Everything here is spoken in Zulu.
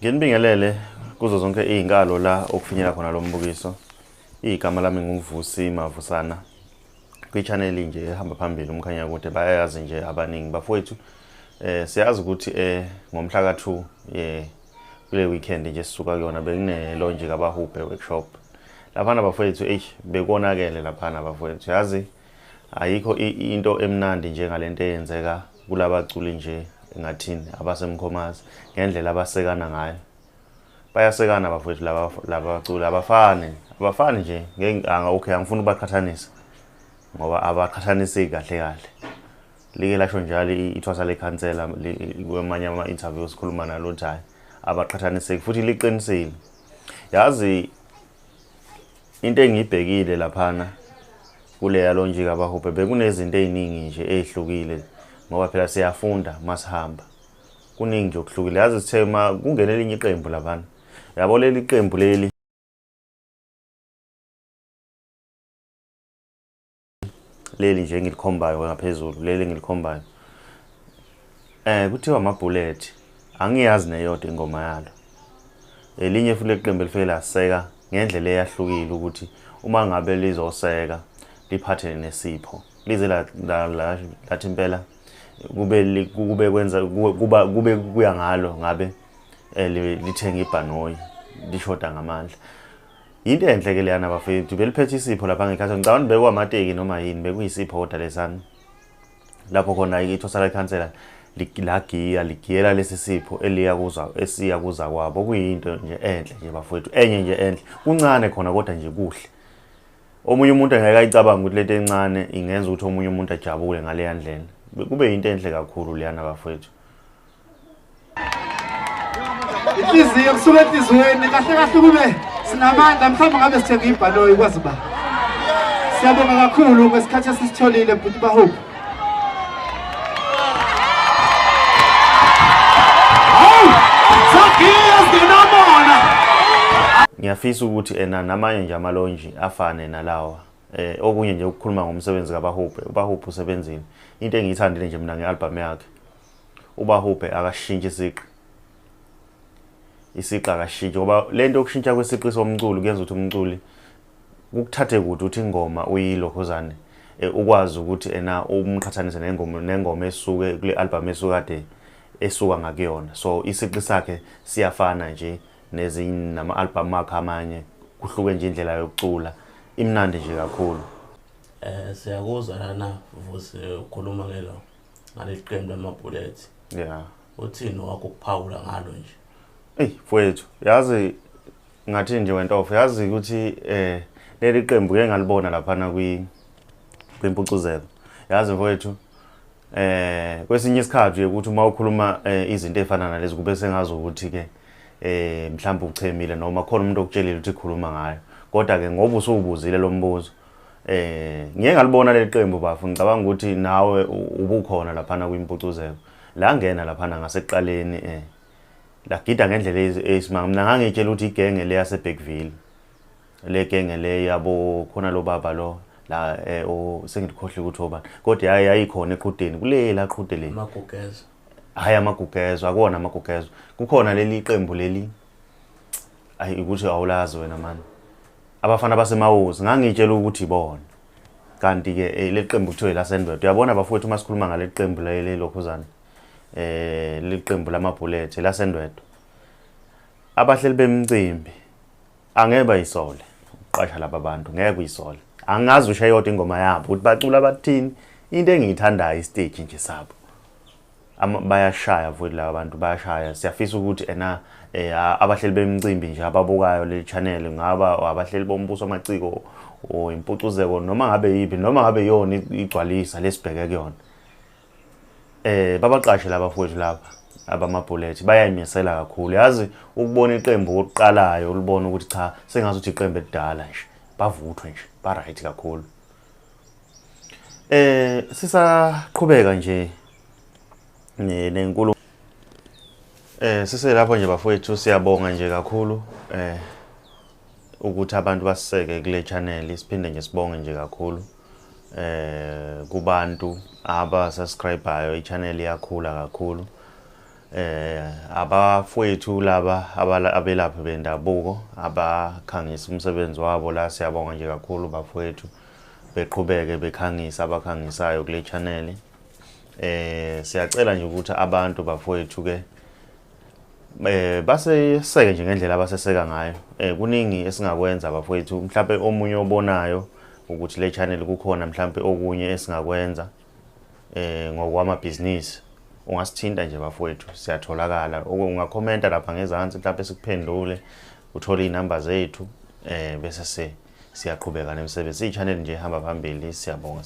Nginibingelele kuzo zonke izinkalo la okufinyela khona lo mbukiso. Igama lami nguVusi Mavusana. Kwi-channel nje ehamba phambili Mkhanyakude bayayazi nje abaningi bafowethu. Siyazi ukuthi ngomhla ka2 kule weekend nje sisuka kuyona bekune launch kabahubhe workshop. Laphana bafowethu bekonakele laphana bafowethu. Yazi ayikho into emnandi nje ngalento eyenzeka kulabaculi nje ngathini abasemkhomazi ngendlela abasekana ngayo. Bayasekana bafowethu labaculi abafani nje okay angifuni ubaqhathanisa ngoba abaqhathaniseki kahle. Like lasho njalo iThwasa lekhansela kwamanye ama interviews sikhuluma nalo Jaya abaqhathaniseki futhi liqinisile. Yazi into engibhekile laphana kule yalonje kabahubhe bekunezinto eziningi nje ezihlukile ngoba phela siyafunda masihamba. Kuningi nje okuhlukile. Yazi sithe kungena elinye iqembu laphana. Yabo leli qembu leli nje ngilikhombayo ngaphezulu leli ngilikhombayo. Kuthiwa amabullet. Angiyazi neyodwa ingoma yalo. Elinye futhi leqembu lifike laseka ngendlela eyahlukile ukuthi uma ngabe lizoseka liphathene nesipho. Lize lathi impela kube kuya ngalo ngabe lithenga ibhanoyi lishoda ngamandla. Into enhle ke leyana bafethu beliphethe isipho lapha ngekhathi ngicabanga bekwa amateki noma yini bekuyisipho kodwa lesana. Lapho khona iThwasa lekhansela lagiya ligiyela lesi sipho esiya kuza kwabo. Kuyinto nje enhle nje bafethu. Enye nje enhle. Kuncane khona kodwa nje kuhle. Omunye umuntu engeke ayicabanga ukuthi lento encane ingenza ukuthi omunye umuntu ajabule ngale yandlela. Kube into enhle kakhulu leyana bafethu. Inhliziyo kusuka enhlizweni kahle kube sinamandla mhlawumbe ngabe sithenga ibhanoyi kwazi ba. Siyabonga kakhulu ngesikhathi esisitholile futhi ubahubhe. Ngiyafisa ukuthi namanye nje amalonji afane nalawa. Okunye nje ukukhuluma ngomsebenzi kabahubhe. Ubahubhe usebenzile. Into engiyithandile nje mina ngealbum yakhe. Ubahubhe akashintshe isiqa akashintshe ngoba lento yokushintsha kwesiqi somculo kuyenza ukuthi umculi ukuthathe kude uthi ingoma uyilokhozane ukwazi ukuthi umqhathanise nengoma esuke kule album esukade esuka ngakuyona. So isiqi sakhe siyafana nje nezinye nama album akhe amanye kuhluke nje indlela yokucula imnandi nje kakhulu. Siyakuzwa lana Vusi ukhuluma ngaleqembu lamabullet. Yeah. Uthini wakho ukuphawula ngalo nje? Mfowethu yazi ngathi nje wentofu yazi ukuthi leli qembu ke ngalibona laphana kwimpucuzeko. Yazi mfowethu kwesinye isikhathi ukuthi uma ukhuluma izinto ezifana nalezi kube sengazi ukuthi ke mhlawumbe uchemile noma khona umuntu okutshelile ukuthi ikhuluma ngayo. Kodwa ke ngoba usubuzile lo mbuzo ngeke ngalibona leli qembu bafu ngicabanga ukuthi nawe ubukhona laphana kwimpucuzeko. La ngena laphana ngaseqaleni lagida ngendlela esimanga. Mina ngangitshela ukuthi igenge le yaseBackville. Le genge le yabo khona lo baba lo la sengikhohle ukuthi obani. Kodwa yayikhona eqhudeni kulela qhude le. Amagugezo. Hayi amagugezo akona amagugezo. Kukhona leli qembu leli. Ayi ukuthi awulazi wena man. Abafana basemawuzi ngangitshela ukuthi ibona. Kanti ke le qembu kuthiwe lasendwethu. Uyabona bafowethu uma sikhuluma ngale qembu le lokhuzana. Liqembu lamabullet lasendwethu. Abahleli bemicimbi angeke bayisole uqasha laba bantu ngeke uyisole. Angazi ushaye yodwa ingoma yabo ukuthi bacula bathini. Into engiyithandayo istage nje sabo. Bayashaya futhi laba bantu bayashaya. Siyafisa ukuthi abahleli bemicimbi nje ababukayo le channel ngaba abahleli bombuso amaciko o impucuzeko noma ngabe yipi noma ngabe yona igcwalisa lesibheke kuyona. Babaqashe laba futhi laba abamabullet bayayimisela kakhulu. Yazi ukubona iqembu oqalayo ulibona ukuthi cha sengazuthi iqembu edala nje bavuthwe nje ba right kakhulu. Sisaqhubeka nje nenkulumo. Sise lapho nje bafowethu siyabonga nje kakhulu ukuthi abantu basiseke kule channel. Siphinde nje sibonge nje kakhulu kubantu aba subscribeayo ichannel yakhula kakhulu. abafowethu laba abelaphi bendabuko abakhangisa umsebenzi wabo la, siyabonga nje kakhulu bafowethu beqhubeke bekhangisa abakhangisayo kule channel. Siyacela nje ukuthi abantu bafowethu ke baseseke nje ngendlela abaseseka ngayo. Kuningi esingakwenza bafowethu, mhlawumbe omunye obonayo ukuthi le channel kukhona mhlawumbe okunye esingakwenza ngokwamabhizinisi, ungasithinta nje bafowethu, siyatholakala. Ungakhomenta lapha ngezansi, mhlawumbe sikuphendule, uthole inamba zethu, bese siyaqhubeka nemsebenzi. I-channel nje ihamba phambili. Siyabonga.